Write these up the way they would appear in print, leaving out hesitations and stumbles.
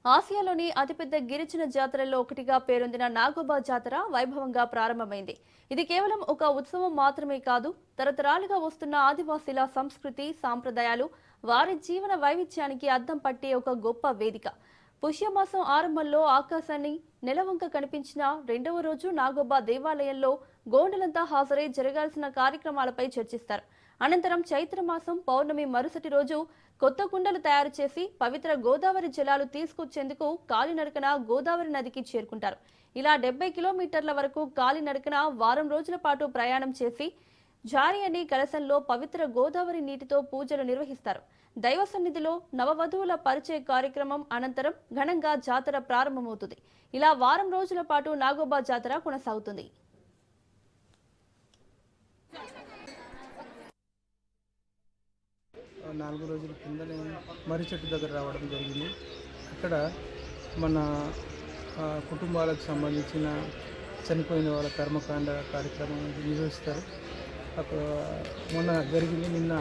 ఆసియాలోని అతిపెద్ద గిరిజన జాతరల్లో ఒకటిగా పేరొందిన నాగోబా జాతర వైభవంగా ప్రారంభమైంది. ఇది కేవలం ఒక ఉత్సవం మాత్రమే కాదు, తరతరాలుగా వస్తున్న ఆదివాసీల సంస్కృతి, సాంప్రదాయాలు, వారి జీవన వైవిధ్యానికి అద్దం పట్టే ఒక గొప్ప వేదిక. పుష్యమాసం ఆరంభంలో ఆకాశాన్ని నెలవంక కనిపించిన రెండవ రోజు నాగోబా దేవాలయంలో గోండులంతా హాజరై జరగాల్సిన కార్యక్రమాలపై చర్చిస్తారు. అనంతరం చైత్రమాసం పౌర్ణమి మరుసటి రోజు కొత్త కుండలు తయారు చేసి పవిత్ర గోదావరి జలాలు తీసుకొచ్చేందుకు కాలినడకన గోదావరి నదికి చేరుకుంటారు. ఇలా 70 కిలోమీటర్ల వరకు కాలినడకన వారం రోజుల పాటు ప్రయాణం చేసి జారి అనే కలశంలో పవిత్ర గోదావరి నీటితో పూజలు నిర్వహిస్తారు. దైవ సన్నిధిలో నవవధువుల పరిచయ కార్యక్రమం అనంతరం ఘనంగా జాతర ప్రారంభమవుతుంది. ఇలా వారం రోజుల పాటు నాగోబా జాతర కొనసాగుతుంది. 4 రోజుల కిందనే మర్రి చెట్టు దగ్గర రావడం జరిగింది. అక్కడ మన కుటుంబాలకు సంబంధించిన చనిపోయిన వాళ్ళ కర్మకాండ కార్యక్రమం నిర్వహిస్తారు. అక్కడ మొన్న జరిగింది, నిన్న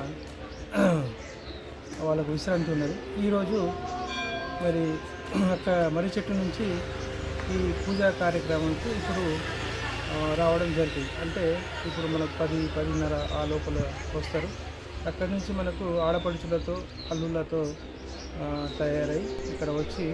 వాళ్ళకు విశ్రాంతి ఉన్నది. ఈరోజు మరి అక్కడ మర్రి చెట్టు నుంచి ఈ పూజా కార్యక్రమానికి ఇప్పుడు రావడం జరిగింది. అంటే ఇప్పుడు మనకు 10-10:30 ఆ లోపల వస్తారు. అక్కడి నుంచి మనకు ఆడపడుచులతో అల్లుళ్ళతో తయారై ఇక్కడ వచ్చి